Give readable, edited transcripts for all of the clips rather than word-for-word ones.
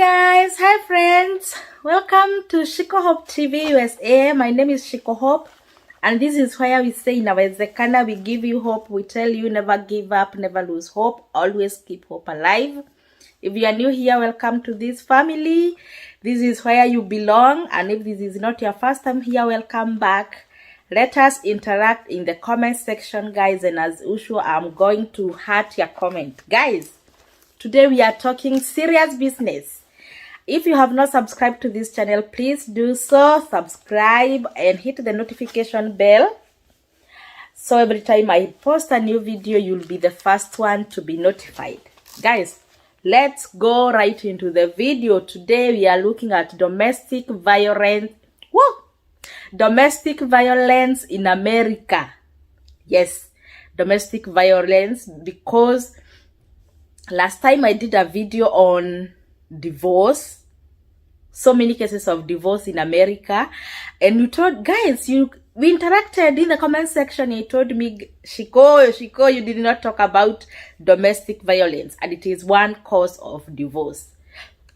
guys, hi friends, welcome to Shiko Hope TV USA. My name is Shiko Hope, and this is where we say inawezekana. We give you hope, we tell you never give up, never lose hope, always keep hope alive. If you are new here, welcome to this family. This is where you belong, and if this is not your first time here, welcome back. Let us interact in the comment section, guys, and as usual, I'm going to heart your comment. Guys, today we are talking serious business. If you have not subscribed to this channel, please do so. Subscribe and hit the notification bell, so every time I post a new video, you'll be the first one to be notified. Guys, let's go right into the video. Today we are looking at domestic violence. Woo! Domestic violence in America. Yes, domestic violence, because last time I did a video on divorce, so many cases of divorce in America, and you told, guys, we interacted in the comment section. You told me, Shiko, you did not talk about domestic violence, and it is one cause of divorce.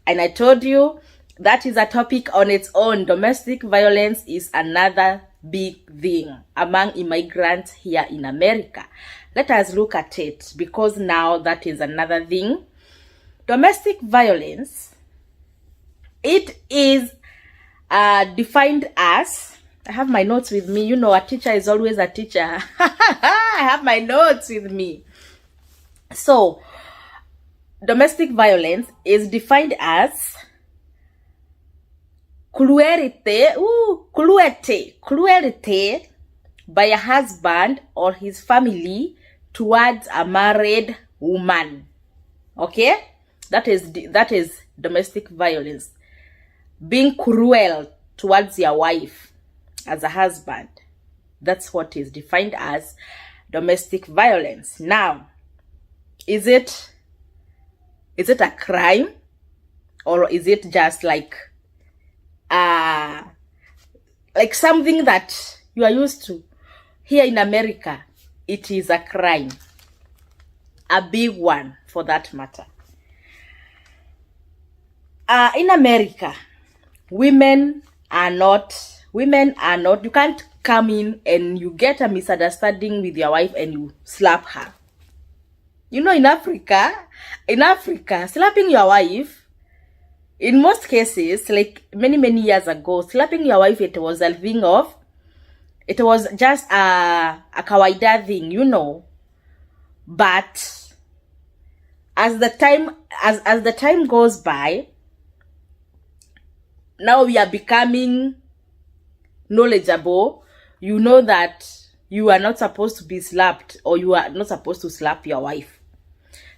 And I told you that is a topic on its own. Domestic violence is another big thing among immigrants here in America. Let us look at it, because now that is another thing. Domestic violence, it is defined as, I have my notes with me. You know, a teacher is always a teacher. I have my notes with me. So, domestic violence is defined as cruelty by a husband or his family towards a married woman. Okay, that is domestic violence. Being cruel towards your wife as a husband. That's what is defined as domestic violence. Now, is it a crime, or is it just like something that you are used to? Here in America, it is a crime, a big one for that matter. In America, women are not, you can't come in and you get a misunderstanding with your wife and you slap her. You know, in Africa, slapping your wife, in most cases, like many years ago, slapping your wife, it was a thing of, it was just a kawaida thing, you know. But as the time goes by, now we are becoming knowledgeable. You know that you are not supposed to be slapped, or you are not supposed to slap your wife.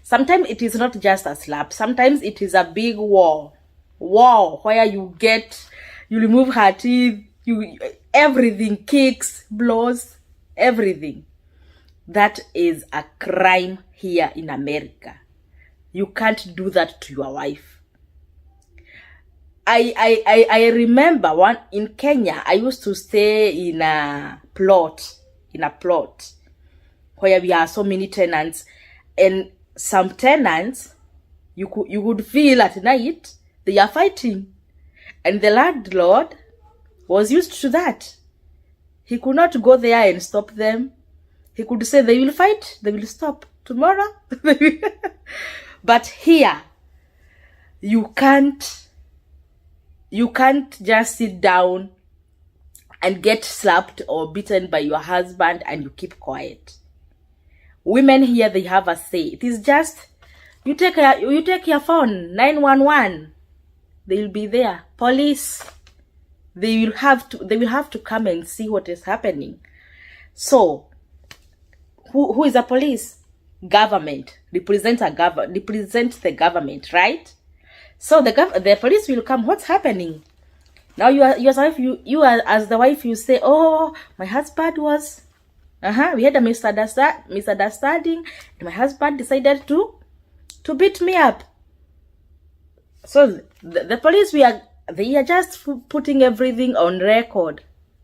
Sometimes it is not just a slap. Sometimes it is a big war where you remove her teeth, everything, kicks, blows, everything. That is a crime here in America. You can't do that to your wife. I remember one in Kenya. I used to stay in a plot where we are so many tenants, and some tenants, you could feel at night they are fighting, and the landlord was used to that. He could not go there and stop them. He could say they will fight, they will stop tomorrow. But here, you can't just sit down and get slapped or beaten by your husband and you keep quiet. Women here, they have a say. It is just, you take your phone, 911. They will be there. Police, they will have to come and see what is happening. So, who is a police? Government represents the government, right? So the police will come. What's happening? Now you are as the wife, you say, oh, my husband was, we had a misunderstanding, and my husband decided to beat me up. So the police, they are just putting everything on record,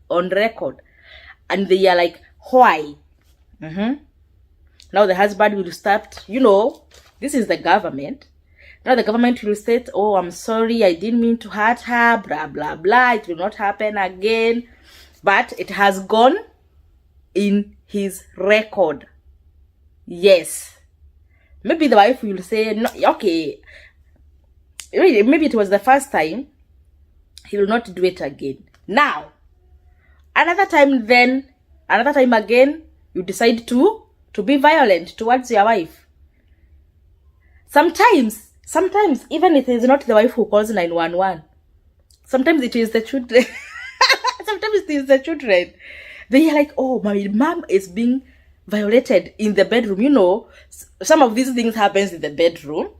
and they are like, why? Now the husband will start, you know, this is the government. Now the government will say, oh, I'm sorry, I didn't mean to hurt her, blah, blah, blah. It will not happen again. But it has gone in his record. Yes. Maybe the wife will say, no, okay, maybe it was the first time. He will not do it again. Now, another time again, you decide to be violent towards your wife. Sometimes, even if it is not the wife who calls 911, sometimes it is the children. Sometimes it is the children. They are like, oh, my mom is being violated in the bedroom. You know, some of these things happens in the bedroom.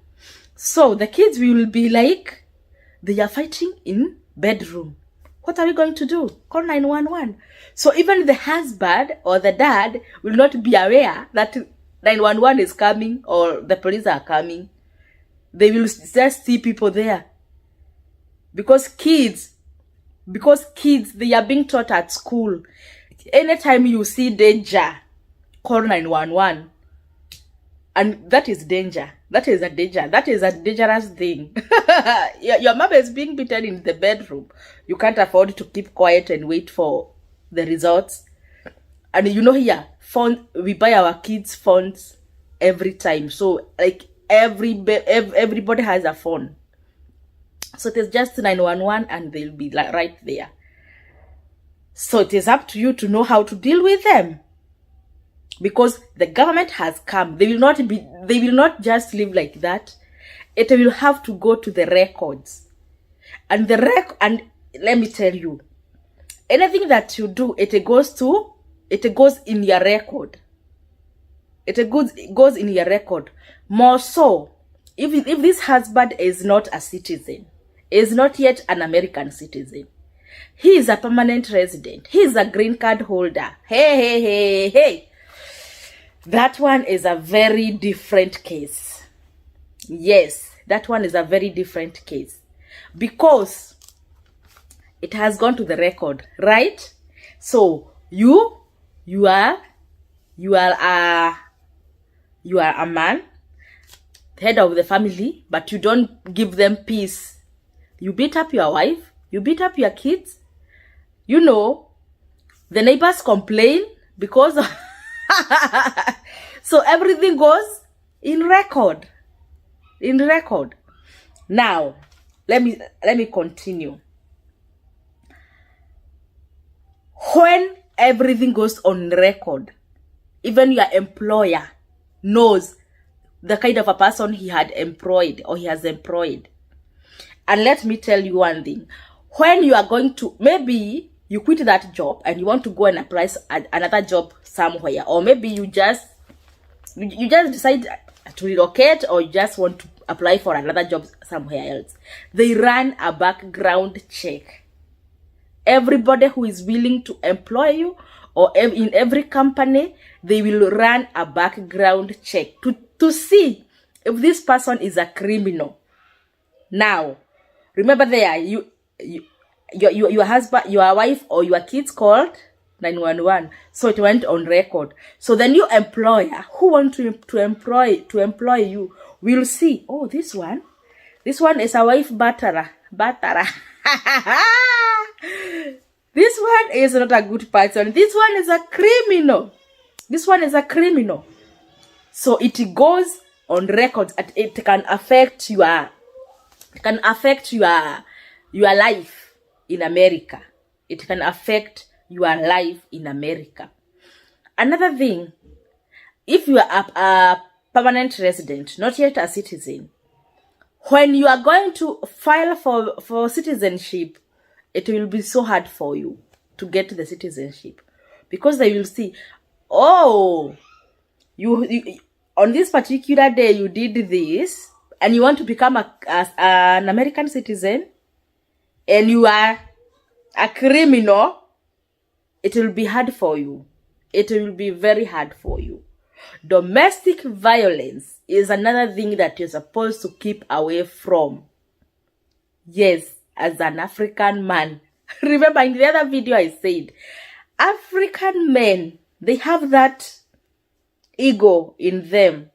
So the kids will be like, they are fighting in bedroom. What are we going to do? Call 911. So even the husband or the dad will not be aware that 911 is coming or the police are coming. They will just see people there. Because kids, they are being taught at school. Anytime you see danger, call 911. And that is danger. That is a danger. That is a dangerous thing. Your mom is being beaten in the bedroom. You can't afford to keep quiet and wait for the results. And you know here, we buy our kids phones every time. So like everybody has a phone. So it is just 911 and they'll be like right there. So it is up to you to know how to deal with them. Because the government has come. They will not just live like that. It will have to go to the records. And let me tell you, anything that you do, it goes in your record. It goes in your record. More so, if this husband is not a citizen, is not yet an American citizen, he is a permanent resident, he is a green card holder. Hey. That one is a very different case. Yes, that one is a very different case. Because it has gone to the record, right? So you are a man, head of the family, but you don't give them peace. You beat up your wife, you beat up your kids. You know, the neighbors complain because of so everything goes in record. Now, let me continue. When everything goes on record, even your employer knows the kind of a person he had employed or he has employed. And let me tell you one thing. When you are going to, maybe you quit that job and you want to go and apply another job somewhere, or maybe you just decide to relocate, or you just want to apply for another job somewhere else. They run a background check. Everybody who is willing to employ you, or in every company, they will run a background check to see if this person is a criminal. Now, remember there, your husband, your wife, or your kids called 911, so it went on record. So the new employer who want to employ you will see, oh, this one is a wife batterer. This one is not a good person. This one is a criminal. So it goes on record. It can affect your life in America. It can affect your life in America. Another thing, if you are a permanent resident, not yet a citizen, when you are going to file for citizenship, it will be so hard for you to get the citizenship, because they will see, oh, you on this particular day you did this, and you want to become an American citizen, and you are a criminal. It will be hard for you. It will be very hard for you. Domestic violence is another thing that you're supposed to keep away from. Yes, as an African man. Remember in the other video I said, African men, they have that ego in them.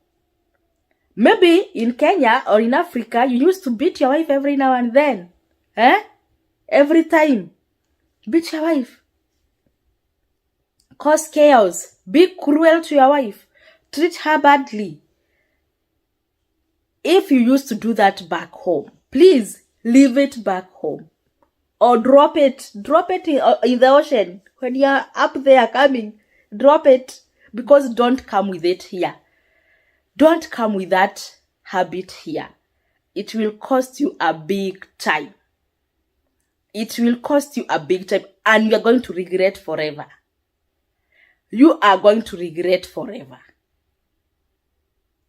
Maybe in Kenya or in Africa, you used to beat your wife every now and then. Every time. Beat your wife. Cause chaos. Be cruel to your wife. Treat her badly. If you used to do that back home, please leave it back home. Or drop it. Drop it in the ocean. When you're up there coming, drop it. Because don't come with it here. Don't come with that habit here. It will cost you a big time. It will cost you a big time. And you are going to regret forever. You are going to regret forever.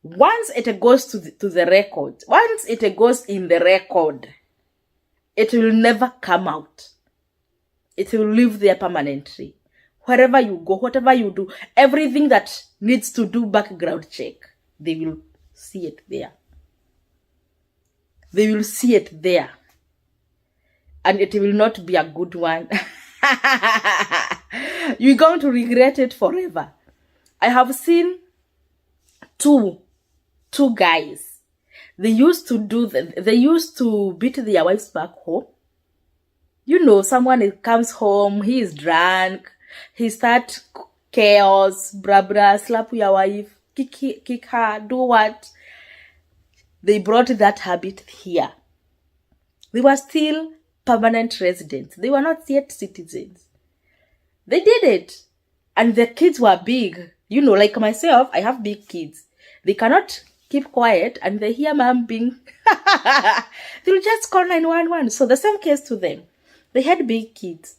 Once it goes to the record, once it goes in the record, it will never come out. It will live there permanently. Wherever you go, whatever you do, everything that needs to do background check, they will see it there. They will see it there. And it will not be a good one. You're going to regret it forever. I have seen two guys. They used to beat their wives back home. You know, someone comes home, he is drunk, he start chaos, blah, slap your wife, kick her, do what? They brought that habit here. They were still permanent residents. They were not yet citizens. They did it. And their kids were big. You know, like myself, I have big kids. They cannot keep quiet and they hear mom being... They'll just call 911. So the same case to them. They had big kids.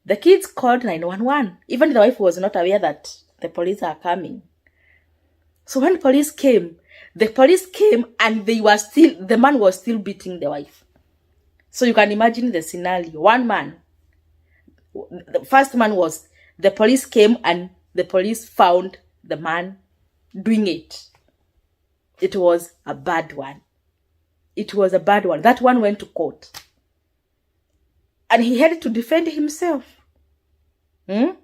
The kids called 911. Even the wife was not aware that the police are coming. So when the police came and the man was still beating the wife. So you can imagine the scenario. One man, the first man was, the police came and the police found the man doing it. It was a bad one. It was a bad one. That one went to court. And he had to defend himself. He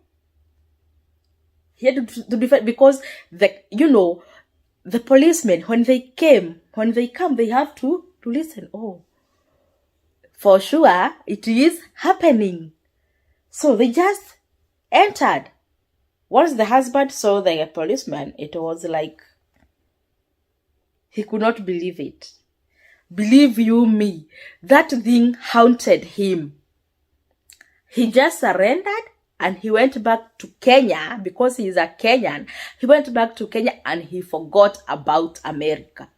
had to defend because the policemen, when they come, they have to listen. Oh, for sure, it is happening. So they just entered. Once the husband saw the policeman, it was like he could not believe it. Believe you me, that thing haunted him. He just surrendered and he went back to Kenya because he is a Kenyan. He went back to Kenya and he forgot about America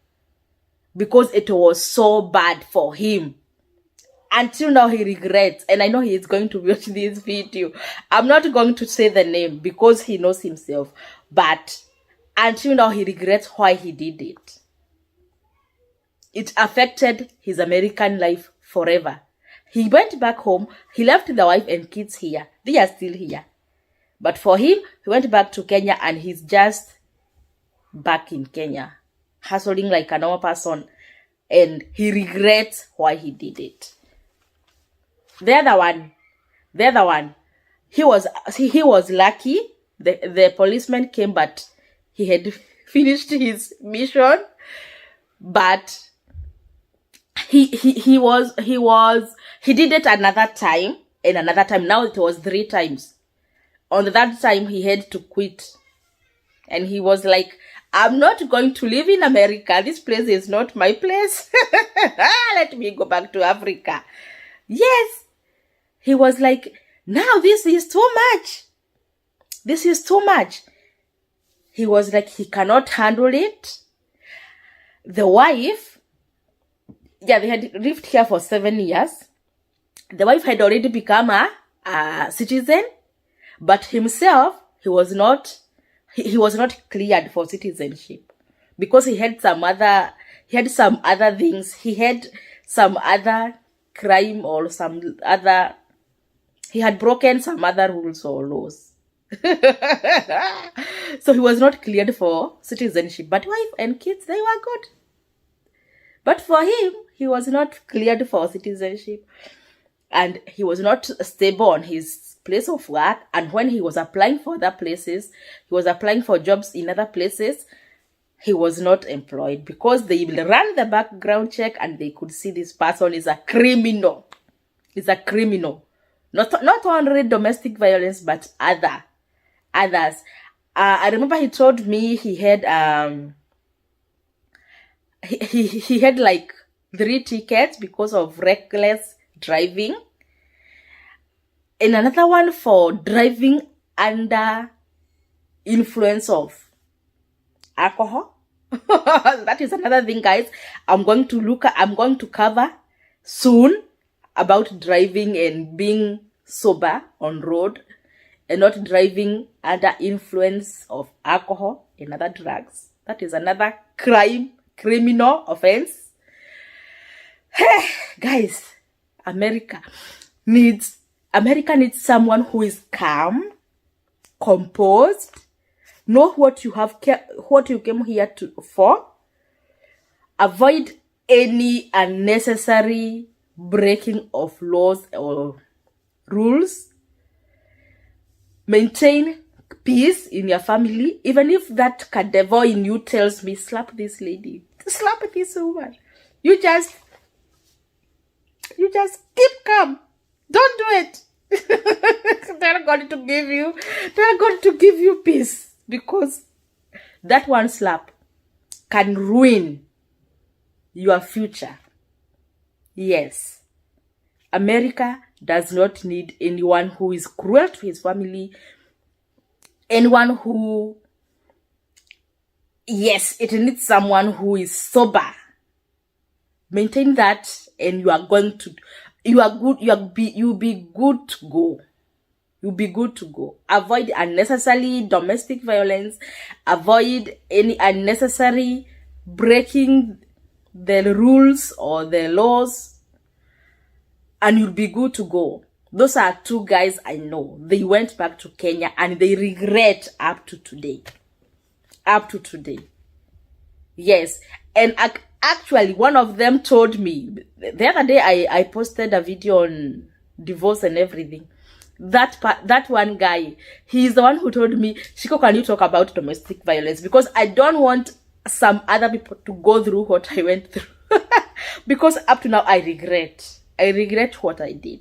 because it was so bad for him. Until now, he regrets. And I know he is going to watch this video. I'm not going to say the name because he knows himself. But until now, he regrets why he did it. It affected his American life forever. He went back home. He left the wife and kids here. They are still here. But for him, he went back to Kenya and he's just back in Kenya, hustling like a normal person. And he regrets why he did it. The other one, he was lucky. The policeman came, but he had finished his mission. But he did it another time and another time. Now it was 3 times. On the third time, he had to quit. And he was like, I'm not going to live in America. This place is not my place. Let me go back to Africa. Yes. He was like, now this is too much. This is too much. He was like, he cannot handle it. The wife, they had lived here for 7 years. The wife had already become a citizen, but himself, he was not cleared for citizenship because he had some other things. He had some other crime or he had broken some other rules or laws. So he was not cleared for citizenship. But wife and kids, they were good. But for him, he was not cleared for citizenship. And he was not stable on his place of work. And when he was applying for other places, he was applying for jobs in other places. he was not employed because they ran the background check and they could see this person is a criminal. Is a criminal. Not only domestic violence, but others. I remember he told me he had he had like 3 tickets because of reckless driving, and another one for driving under influence of alcohol. That is another thing, guys. I'm going to cover soon about driving and being sober on road and not driving under influence of alcohol and other drugs. That is another criminal offense. Guys, America needs someone who is calm, composed, know what you came here for. Avoid any unnecessary breaking of laws or rules. Maintain peace in your family. Even if that devil in you tells me, slap this lady, slap this woman, you just keep calm. Don't do it. They're going to give you peace, because that one slap can ruin your future. Yes, America does not need anyone who is cruel to his family. Anyone who, yes, it needs someone who is sober. Maintain that, and you'll be good to go. You'll be good to go. Avoid unnecessary domestic violence. Avoid any unnecessary breaking the rules or the laws, and you'll be good to go. Those are 2 guys I know. They went back to Kenya and they regret up to today. Yes. And actually, one of them told me, the other day I posted a video on divorce and everything. That one guy, he's the one who told me, Shiko, can you talk about domestic violence? Because I don't want some other people to go through what I went through. Because up to now, I regret what I did.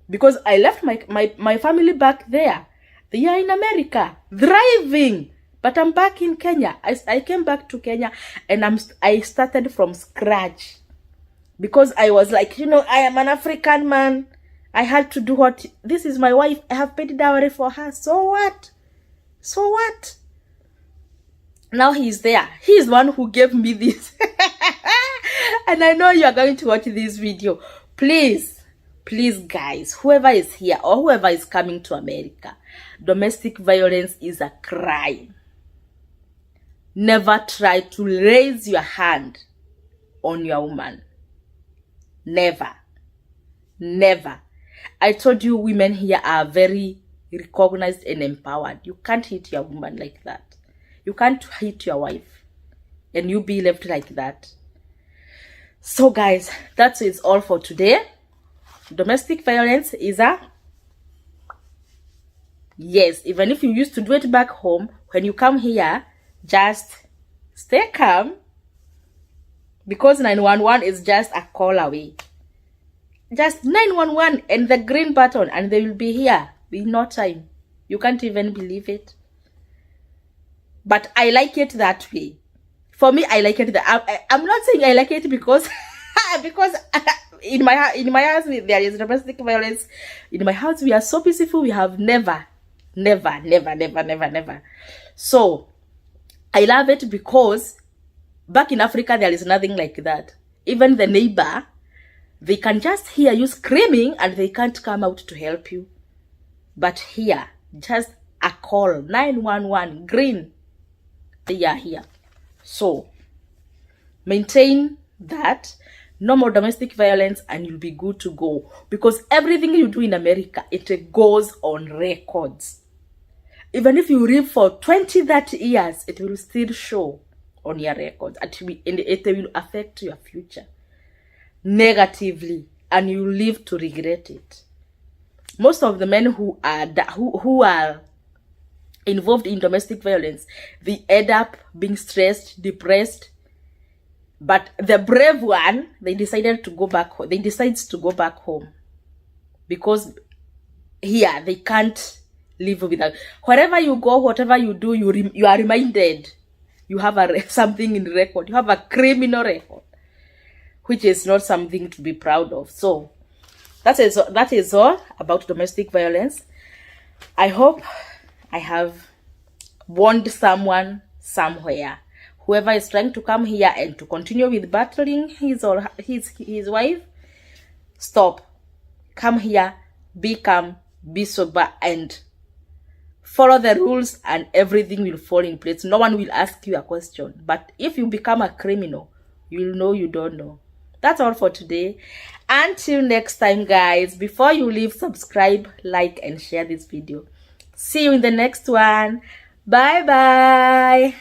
Because I left my family back there. They are in America, thriving. But I'm back in Kenya. I came back to Kenya and I started from scratch. Because I was like, I am an African man. I had to do what? This is my wife. I have paid dowry for her. So what? Now he's there. He's the one who gave me this. And I know you are going to watch this video. Please, guys, whoever is here or whoever is coming to America, domestic violence is a crime. Never try to raise your hand on your woman. Never. I told you, women here are very recognized and empowered. You can't hit your woman like that. You can't hit your wife and you be left like that. So guys, that is all for today. Domestic violence is yes, even if you used to do it back home, when you come here, just stay calm, because 911 is just a call away. Just 911 and the green button, and they will be here in no time. You can't even believe it. But I like it that way. For me, I like it that I'm not saying I like it because because in my house there is domestic violence. In my house we are so peaceful. We have never. So I love it because back in Africa there is nothing like that. Even the neighbor, they can just hear you screaming and they can't come out to help you. But here, just a call, 911, green, they are here. So maintain that, no more domestic violence, and you'll be good to go. Because everything you do in America, it goes on records. Even if you live for 20, 30 years, it will still show on your records. And it will affect your future negatively, and you live to regret it. Most of the men who are involved in domestic violence, they end up being stressed, depressed. But the brave one, they decided to go back home. They decide to go back home because here they can't live without. Wherever you go, whatever you do, you are reminded. You have something in record. You have a criminal record, which is not something to be proud of. So that is all about domestic violence. I hope I have warned someone somewhere. Whoever is trying to come here and to continue with battling his wife, stop. Come here, be calm, be sober, and follow the rules, and everything will fall in place. No one will ask you a question. But if you become a criminal, you'll know you don't know. That's all for today. Until next time, guys, before you leave, subscribe, like, and share this video. See you in the next one. Bye bye.